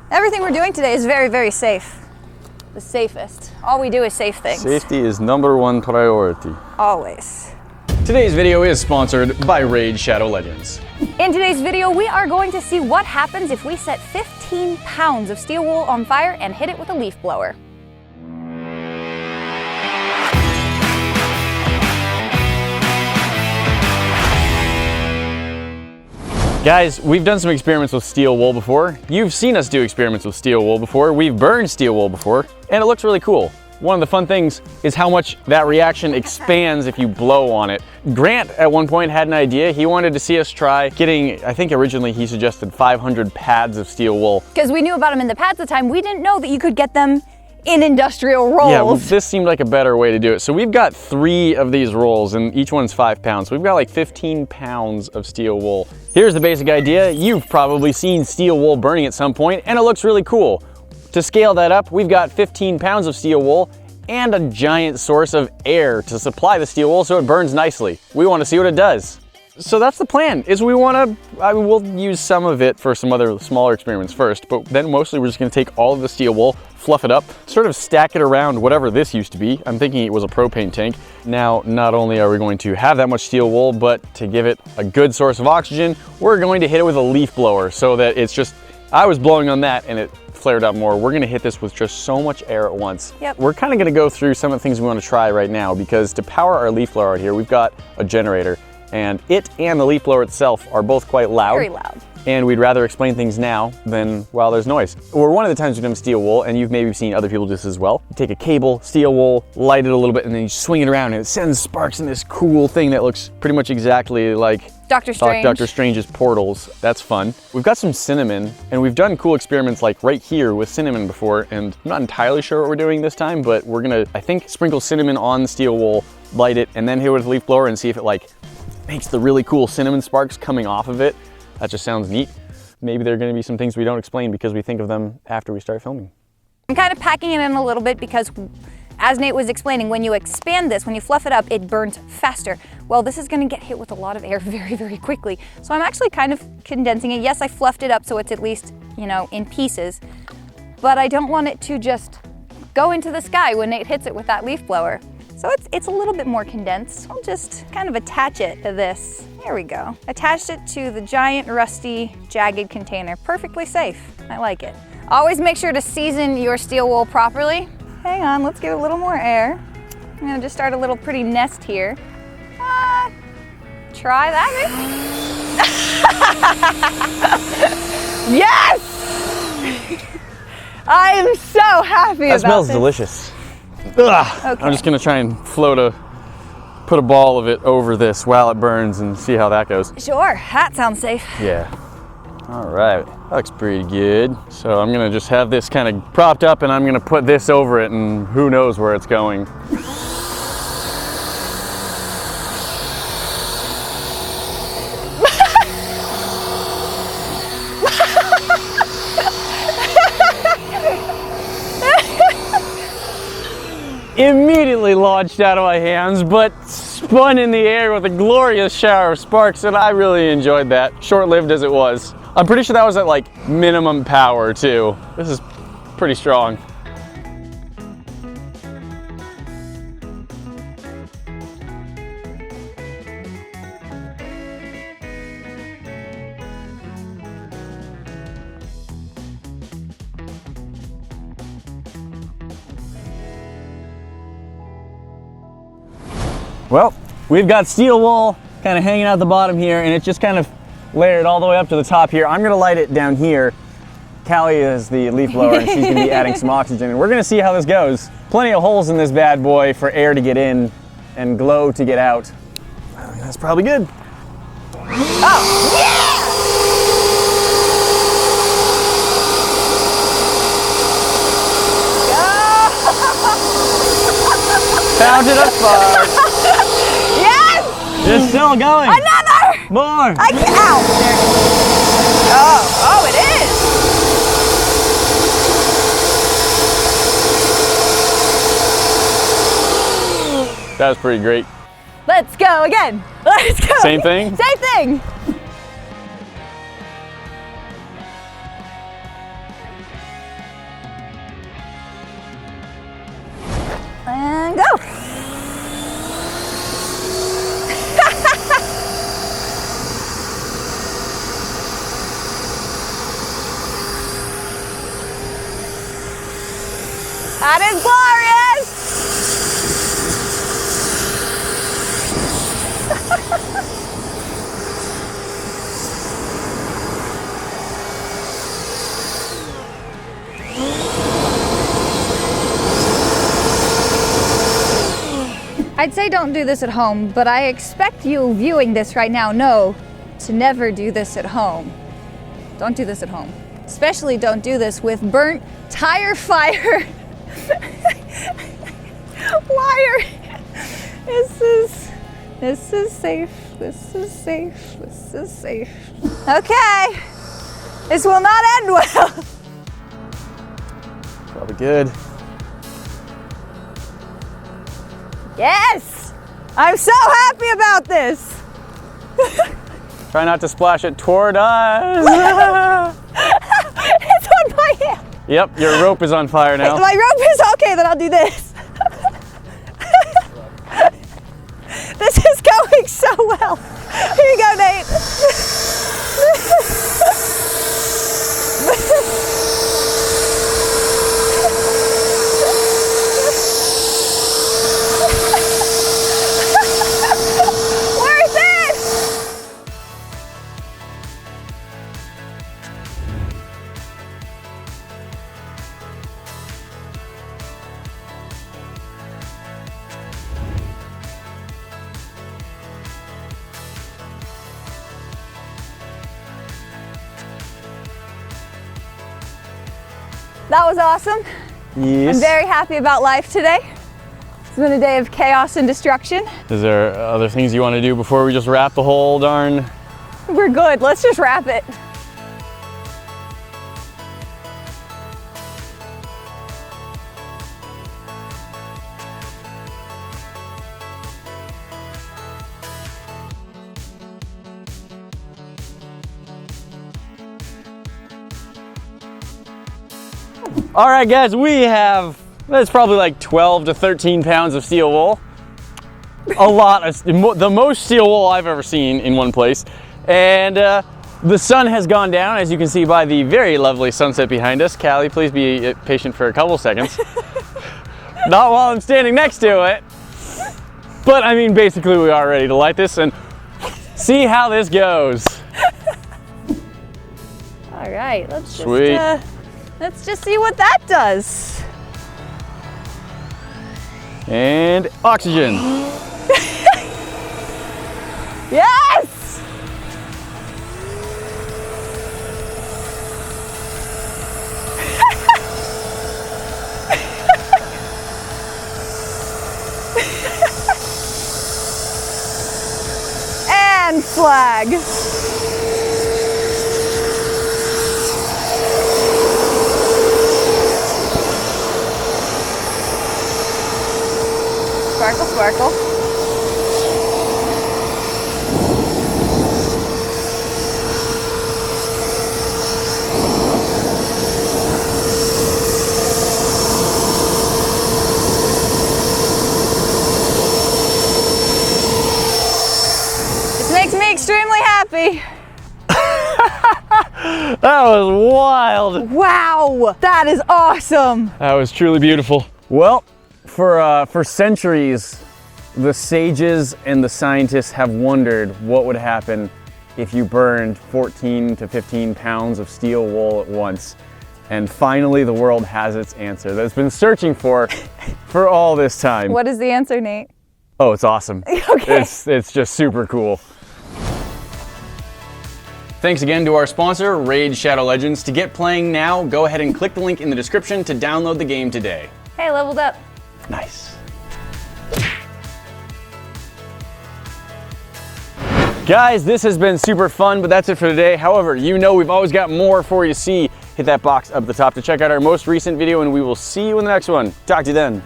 Everything we're doing today is very, very safe. The safest. All we do is safe things. Safety is #1 priority. Always. Today's video is sponsored by Raid Shadow Legends. In today's video, we are going to see what happens if we set 15 pounds of steel wool on fire and hit it with a leaf blower. Guys, we've done some experiments with steel wool before. You've seen us do experiments with steel wool before. We've burned steel wool before, and it looks really cool. One of the fun things is how much that reaction expands if you blow on it. Grant at one point had an idea. He wanted to see us try getting, I think originally he suggested 500 pads of steel wool. Because we knew about them in the pads at the time, we didn't know that you could get them in industrial rolls. Yeah, well, this seemed like a better way to do it. So we've got 3 of these rolls and each one's 5 pounds. So we've got like 15 pounds of steel wool. Here's the basic idea. You've probably seen steel wool burning at some point and it looks really cool. To scale that up, we've got 15 pounds of steel wool and a giant source of air to supply the steel wool so it burns nicely. We want to see what it does. So that's the plan, is we'll use some of it for some other smaller experiments first, but then mostly we're just gonna take all of the steel wool, fluff it up, sort of stack it around whatever this used to be. I'm thinking it was a propane tank. Now, not only are we going to have that much steel wool, but to give it a good source of oxygen, we're going to hit it with a leaf blower so that it's just, I was blowing on that and it flared up more. We're gonna hit this with just so much air at once. Yep. We're kind of gonna go through some of the things we wanna try right now because to power our leaf blower out here, we've got a generator. And it and the leaf blower itself are both quite loud. Very loud. And we'd rather explain things now than while there's noise. Or one of the times we've done steel wool, and you've maybe seen other people do this as well. You take a cable, steel wool, light it a little bit, and then you swing it around and it sends sparks in this cool thing that looks pretty much exactly like Doctor Strange. Doctor Strange's portals. That's fun. We've got some cinnamon, and we've done cool experiments like right here with cinnamon before, and I'm not entirely sure what we're doing this time, but we're gonna, I think, sprinkle cinnamon on the steel wool, light it, and then hit it with a leaf blower and see if it like makes the really cool cinnamon sparks coming off of it. That just sounds neat. Maybe there are gonna be some things we don't explain because we think of them after we start filming. I'm kind of packing it in a little bit because, as Nate was explaining, when you expand this, when you fluff it up, it burns faster. Well, this is gonna get hit with a lot of air very, very quickly. So I'm actually kind of condensing it. Yes, I fluffed it up so it's at least, you know, in pieces, but I don't want it to just go into the sky when Nate hits it with that leaf blower. So it's a little bit more condensed. I'll just kind of attach it to this. There we go. Attached it to the giant, rusty, jagged container. Perfectly safe. I like it. Always make sure to season your steel wool properly. Hang on, let's give it a little more air. I'm gonna just start a little pretty nest here. Try that maybe? Yes! I am so happy about this. That smells delicious. Ugh. Okay. I'm just gonna try and put a ball of it over this while it burns and see how that goes. Sure, that sounds safe. Yeah. All right, that looks pretty good. So I'm gonna just have this kind of propped up and I'm gonna put this over it and who knows where it's going. Immediately launched out of my hands, but spun in the air with a glorious shower of sparks, and I really enjoyed that, short-lived as it was. I'm pretty sure that was at like minimum power too. This is pretty strong. Well, we've got steel wool kind of hanging out the bottom here, and it's just kind of layered all the way up to the top here. I'm gonna light it down here. Callie is the leaf blower, and she's gonna be adding some oxygen, and we're gonna see how this goes. Plenty of holes in this bad boy for air to get in and glow to get out. I think that's probably good. Oh, yeah! Fountain of sparks. Yes! It's still going. Another! More. I can't. Ow! There it is. Oh, it is. That was pretty great. Let's go again. Let's go. Same thing? Same thing. And go. That is glorious! I'd say don't do this at home, but I expect you viewing this right now know to never do this at home. Don't do this at home. Especially don't do this with burnt tire fire wire. This is safe. This is safe. This is safe. Okay. This will not end well. Probably good. Yes! I'm so happy about this. Try not to splash it toward us. It's on my hand. Yep, your rope is on fire now. My rope is okay, then I'll do this. This is going so well. Here you go, Nate. Worth it! That was awesome. Yes. I'm very happy about life today. It's been a day of chaos and destruction. Is there other things you want to do before we just wrap the whole darn? We're good. Let's just wrap it. All right, guys, we have, that's probably like 12 to 13 pounds of steel wool. A lot of, the most steel wool I've ever seen in one place. And the sun has gone down, as you can see by the very lovely sunset behind us. Callie, please be patient for a couple seconds. Not while I'm standing next to it. But I mean, basically we are ready to light this and see how this goes. All right, let's Sweet. Let's just see what that does. And oxygen. Yes! And flag. Sparkle, sparkle. This makes me extremely happy. That was wild. Wow, that is awesome. That was truly beautiful. Well, for centuries, the sages and the scientists have wondered what would happen if you burned 14 to 15 pounds of steel wool at once. And finally, the world has its answer that it's been searching for all this time. What is the answer, Nate? Oh, it's awesome. Okay. It's just super cool. Thanks again to our sponsor, Raid Shadow Legends. To get playing now, go ahead and click the link in the description to download the game today. Hey, leveled up. Nice. Guys, this has been super fun, but that's it for today. However, you know we've always got more for you to see. Hit that box up at the top to check out our most recent video, and we will see you in the next one. Talk to you then.